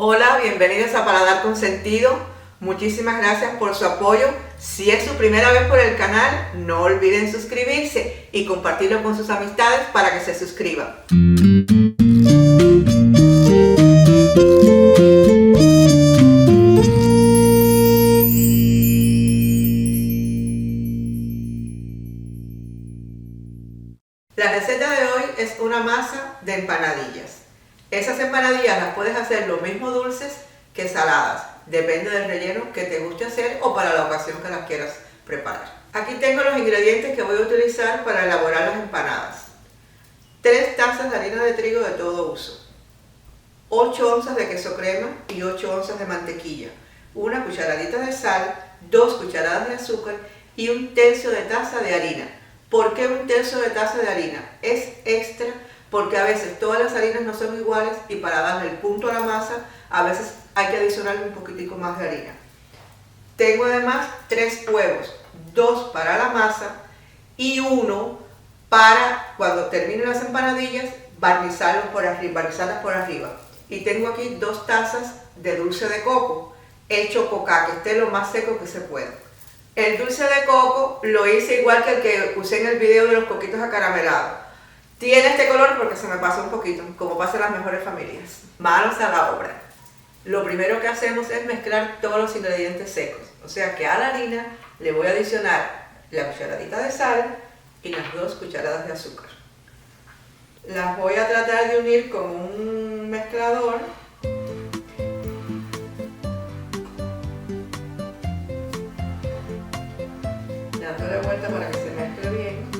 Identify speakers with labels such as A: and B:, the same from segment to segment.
A: Hola, bienvenidos a Paladar con Sentido. Muchísimas gracias por su apoyo. Si es su primera vez por el canal, no olviden suscribirse y compartirlo con sus amistades para que se suscriban. La receta de hoy es una masa de empanadillas. Esas empanadillas las puedes hacer lo mismo dulces que saladas. Depende del relleno que te guste hacer o para la ocasión que las quieras preparar. Aquí tengo los ingredientes que voy a utilizar para elaborar las empanadas. 3 tazas de harina de trigo de todo uso, 8 onzas de queso crema y 8 onzas de mantequilla, una cucharadita de sal, 2 cucharadas de azúcar y 1/3 de taza de harina. ¿Por qué 1/3 de taza de harina? Es extra porque a veces todas las harinas no son iguales y para darle el punto a la masa a veces hay que adicionarle un poquitico más de harina. Tengo además 3 huevos, 2 para la masa y 1 para cuando termine las empanadillas barnizarlas por arriba. Y tengo aquí 2 tazas de dulce de coco hecho coca, que esté lo más seco que se pueda. El dulce de coco lo hice igual que el que usé en el video de los coquitos acaramelados. Tiene este color porque se me pasó un poquito, como pasa en las mejores familias. Manos a la obra. Lo primero que hacemos es mezclar todos los ingredientes secos. O sea que a la harina le voy a adicionar la cucharadita de sal y las 2 cucharadas de azúcar. Las voy a tratar de unir con un mezclador. Dándole vuelta para que se mezcle bien.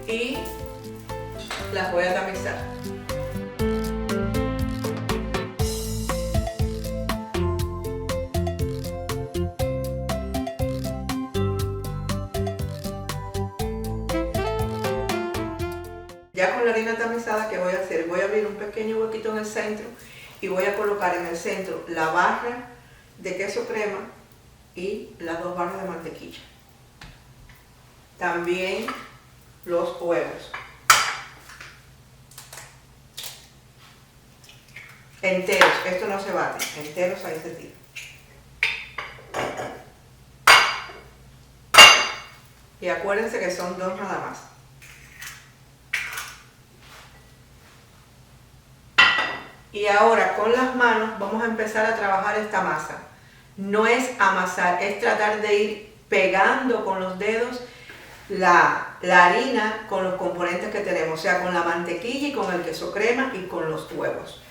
A: Y las voy a tamizar. Ya con la harina tamizada, ¿qué voy a hacer? Voy a abrir un pequeño huequito en el centro y voy a colocar en el centro la barra de queso crema y las 2 barras de mantequilla. También los huevos. Enteros, esto no se bate, enteros ahí se tira. Y acuérdense que son 2 nada más. Y ahora con las manos vamos a empezar a trabajar esta masa. No es amasar, es tratar de ir pegando con los dedos la harina con los componentes que tenemos, o sea, con la mantequilla y con el queso crema y con los huevos.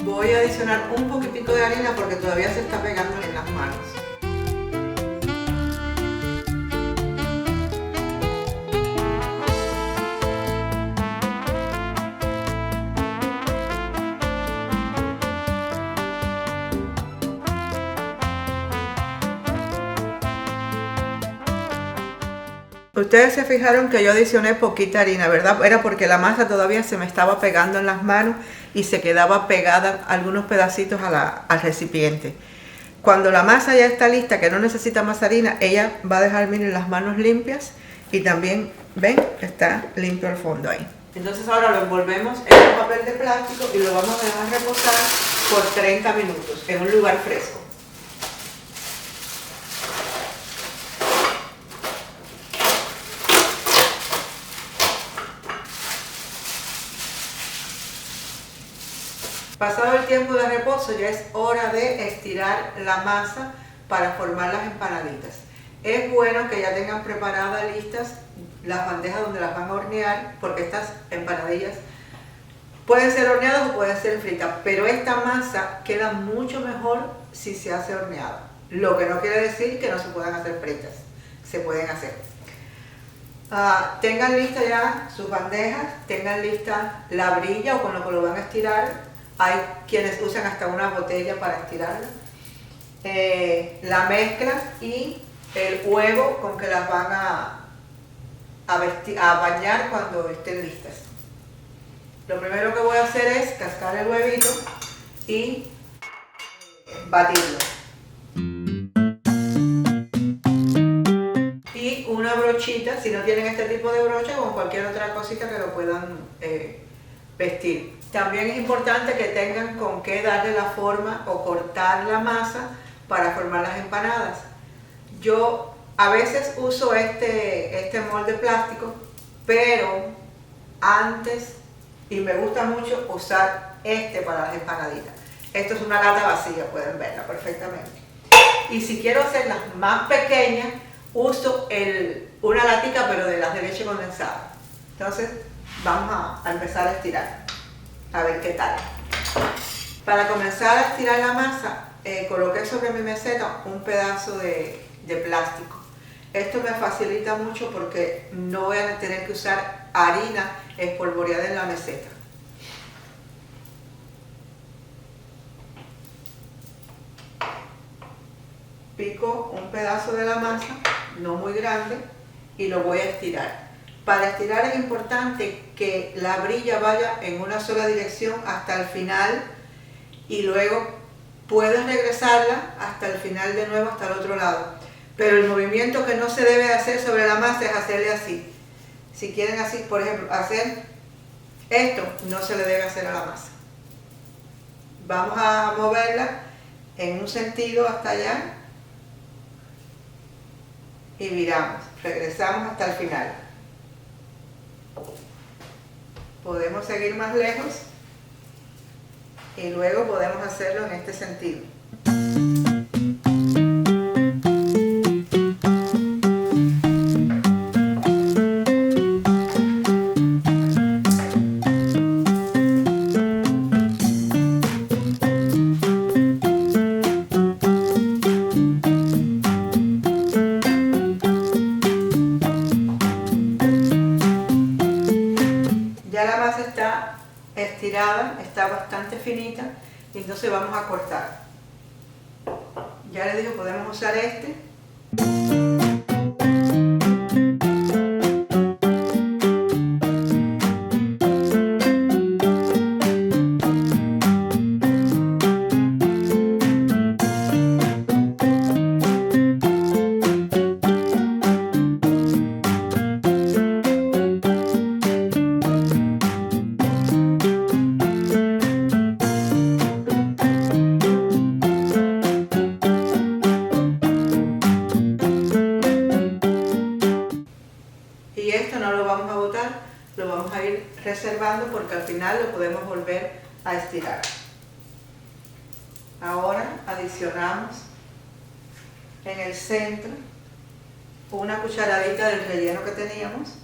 A: Voy a adicionar un poquitico de harina porque todavía se está pegando en las manos. Ustedes se fijaron que yo adicioné poquita harina, ¿verdad? Era porque la masa todavía se me estaba pegando en las manos y se quedaba pegada algunos pedacitos al recipiente. Cuando la masa ya está lista, que no necesita más harina, ella va a dejar, miren, las manos limpias y también, ven, está limpio el fondo ahí. Entonces ahora lo envolvemos en un papel de plástico y lo vamos a dejar reposar por 30 minutos en un lugar fresco. Pasado el tiempo de reposo, ya es hora de estirar la masa para formar las empanaditas. Es bueno que ya tengan preparadas listas las bandejas donde las van a hornear, porque estas empanadillas pueden ser horneadas o pueden ser fritas, pero esta masa queda mucho mejor si se hace horneada. Lo que no quiere decir que no se puedan hacer fritas, se pueden hacer. Tengan lista ya sus bandejas, tengan lista la brilla o con lo que lo van a estirar. Hay quienes usan hasta una botella para estirarla. La mezcla y el huevo con que las van a bañar cuando estén listas. Lo primero que voy a hacer es cascar el huevito y batirlo. Y una brochita, si no tienen este tipo de brocha, con cualquier otra cosita que lo puedan vestir. También es importante que tengan con qué darle la forma o cortar la masa para formar las empanadas. Yo a veces uso este molde plástico, pero antes, y me gusta mucho usar este para las empanaditas. Esto es una lata vacía, pueden verla perfectamente. Y si quiero hacerlas más pequeñas, uso una latica, pero de las de leche condensada. Entonces vamos a empezar a estirar, a ver qué tal. Para comenzar a estirar la masa, coloqué sobre mi meseta un pedazo de plástico. Esto me facilita mucho porque no voy a tener que usar harina espolvoreada en la meseta. Pico un pedazo de la masa, no muy grande, y lo voy a estirar. Para estirar es importante que la brilla vaya en una sola dirección hasta el final y luego puedes regresarla hasta el final de nuevo, hasta el otro lado. Pero el movimiento que no se debe hacer sobre la masa es hacerle así. Si quieren así, por ejemplo, hacer esto, no se le debe hacer a la masa. Vamos a moverla en un sentido hasta allá y viramos, regresamos hasta el final. Podemos seguir más lejos y luego podemos hacerlo en este sentido. Ya la masa está estirada, está bastante finita, y entonces vamos a cortar. Ya les digo, podemos usar este. Y esto no lo vamos a botar, lo vamos a ir reservando porque al final lo podemos volver a estirar. Ahora adicionamos en el centro una cucharadita del relleno que teníamos.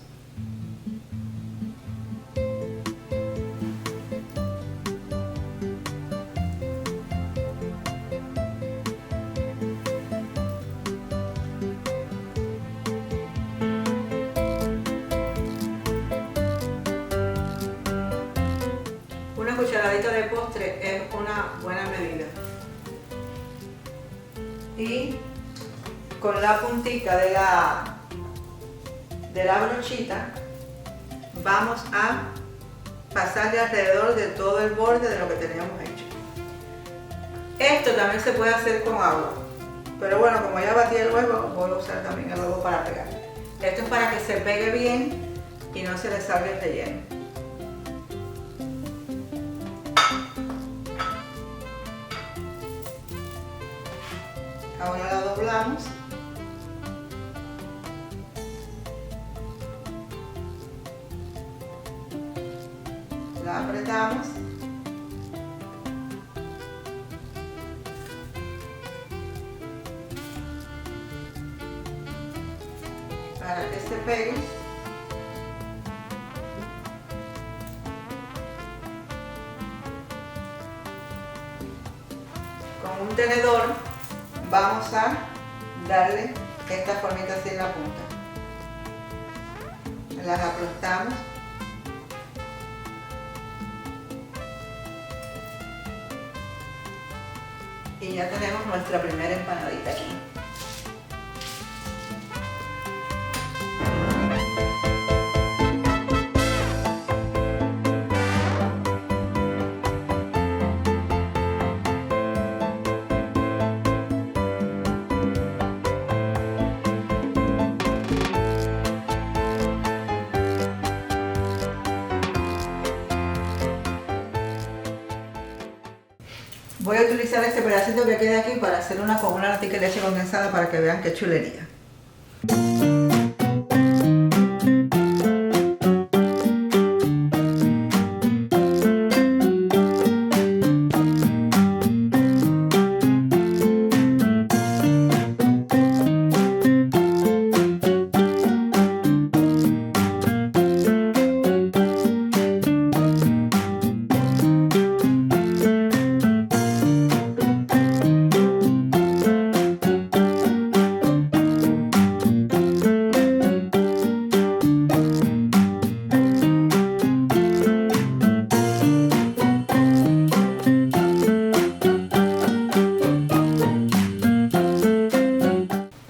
A: Una cucharadita de postre es una buena medida. Y con la puntita de la brochita vamos a pasarle alrededor de todo el borde de lo que teníamos hecho. Esto también se puede hacer con agua, pero bueno, como ya batí el huevo, voy a usar también el huevo para pegar. Esto es para que se pegue bien y no se le salga el relleno. Ahora la doblamos. La apretamos para que se pegue. Con un tenedor vamos a darle esta formita así en la punta. Las aplastamos. Y ya tenemos nuestra primera empanadita aquí. Voy a utilizar este pedacito que queda aquí para hacer una con una latica de leche condensada para que vean qué chulería.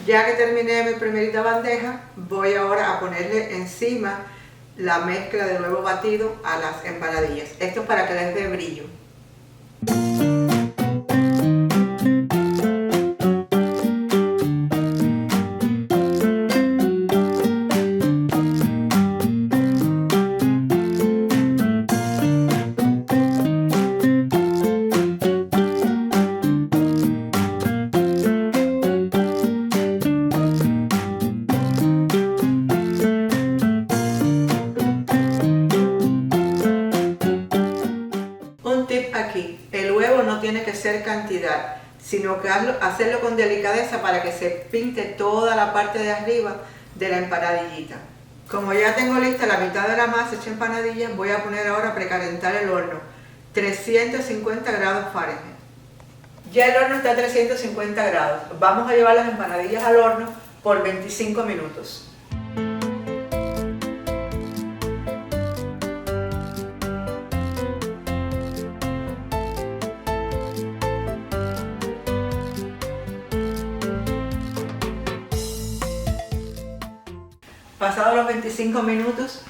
A: Ya que terminé mi primerita bandeja, voy ahora a ponerle encima la mezcla de huevo batido a las empanadillas. Esto es para que les dé brillo. Un tip aquí, el huevo no tiene que ser cantidad, sino que hacerlo con delicadeza para que se pinte toda la parte de arriba de la empanadillita. Como ya tengo lista la mitad de la masa hecha empanadillas, voy a poner ahora a precalentar el horno, 350 grados Fahrenheit. Ya el horno está a 350 grados, vamos a llevar las empanadillas al horno por 25 minutos. Pasados los 25 minutos,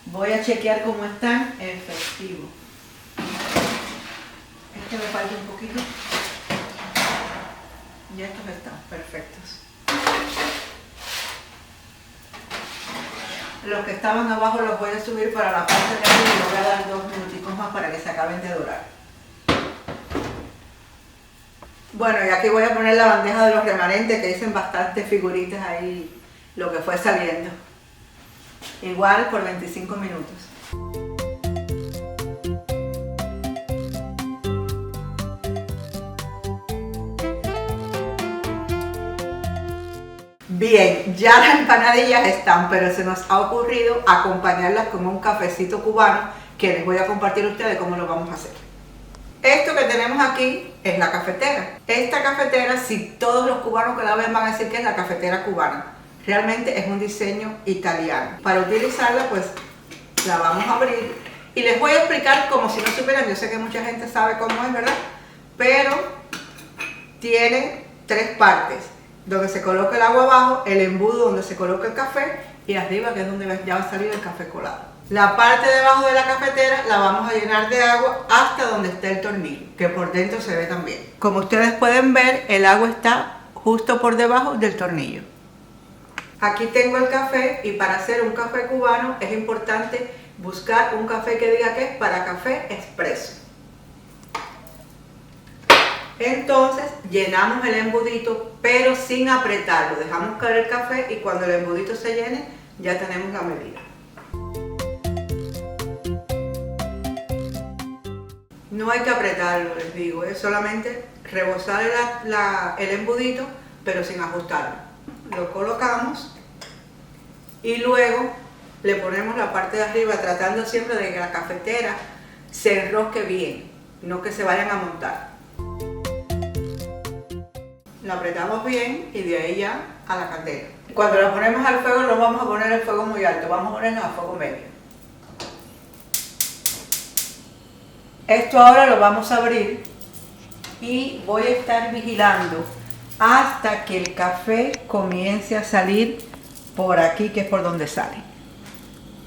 A: voy a chequear cómo están efectivos. Este me falta un poquito. Y estos están perfectos. Los que estaban abajo los voy a subir para la parte de arriba y les voy a dar 2 minuticos más para que se acaben de dorar. Bueno, y aquí voy a poner la bandeja de los remanentes que dicen bastantes figuritas ahí, lo que fue saliendo. Igual por 25 minutos. Bien, ya las empanadillas están, pero se nos ha ocurrido acompañarlas con un cafecito cubano que les voy a compartir a ustedes cómo lo vamos a hacer. Esto que tenemos aquí es la cafetera. Esta cafetera, si todos los cubanos que la ven van a decir que es la cafetera cubana. Realmente es un diseño italiano. Para utilizarla, pues la vamos a abrir y les voy a explicar como si no supieran. Yo sé que mucha gente sabe cómo es, ¿verdad? Pero tiene 3 partes: donde se coloca el agua abajo, el embudo donde se coloca el café y arriba, que es donde ya va a salir el café colado. La parte de abajo de la cafetera la vamos a llenar de agua hasta donde esté el tornillo, que por dentro se ve también. Como ustedes pueden ver, el agua está justo por debajo del tornillo. Aquí tengo el café y para hacer un café cubano es importante buscar un café que diga que es para café expreso. Entonces llenamos el embudito pero sin apretarlo, dejamos caer el café y cuando el embudito se llene ya tenemos la medida. No hay que apretarlo, les digo, es solamente rebosar el embudito pero sin ajustarlo. Lo colocamos Y luego le ponemos la parte de arriba, tratando siempre de que la cafetera se enrosque bien, no que se vayan a montar. La apretamos bien y de ahí ya a la candela. Cuando la ponemos al fuego no vamos a poner el fuego muy alto, vamos a ponerlo a fuego medio. Esto ahora lo vamos a abrir y voy a estar vigilando hasta que el café comience a salir por aquí, que es por donde sale,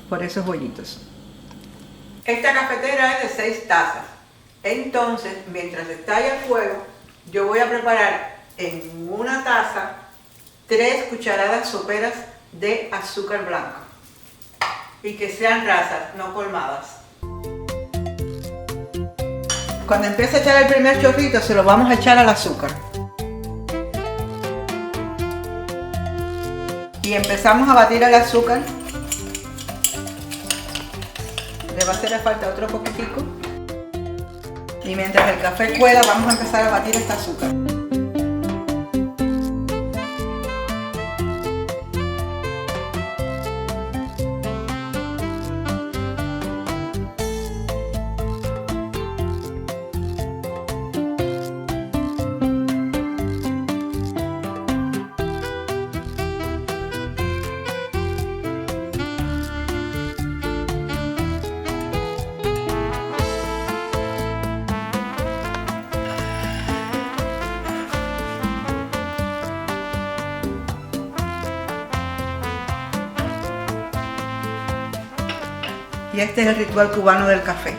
A: por esos hoyitos. Esta cafetera es de 6 tazas. Entonces, mientras está ahí al fuego, yo voy a preparar en una taza 3 cucharadas soperas de azúcar blanco y que sean rasas, no colmadas. Cuando empiece a echar el primer chorrito, se lo vamos a echar al azúcar. Y empezamos a batir el azúcar. Le va a hacer falta otro poquitico. Y mientras el café cuela, vamos a empezar a batir este azúcar. Y este es el ritual cubano del café.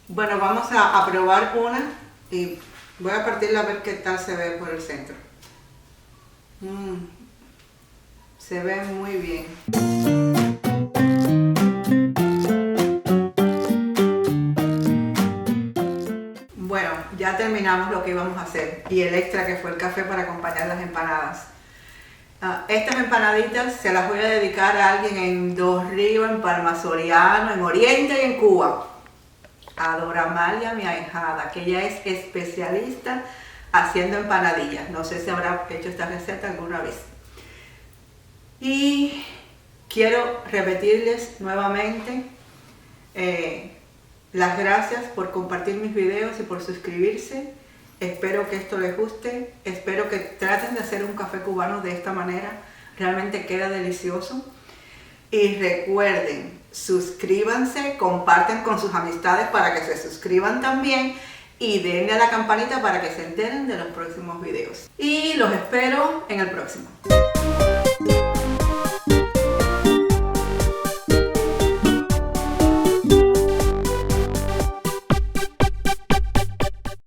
A: Bueno, vamos a probar una y voy a partirla a ver qué tal se ve por el centro. Se ve muy bien. Bueno, ya terminamos lo que íbamos a hacer y el extra que fue el café para acompañar las empanadas. Estas empanaditas se las voy a dedicar a alguien en Dos Ríos, en Palma Soriano, en Oriente y en Cuba. A Dora Amalia, mi ahijada, que ella es especialista haciendo empanadillas. No sé si habrá hecho esta receta alguna vez. Y quiero repetirles nuevamente las gracias por compartir mis videos y por suscribirse. Espero que esto les guste. Espero que traten de hacer un café cubano de esta manera. Realmente queda delicioso. Y recuerden, suscríbanse, compartan con sus amistades para que se suscriban también y denle a la campanita para que se enteren de los próximos videos. Y los espero en el próximo.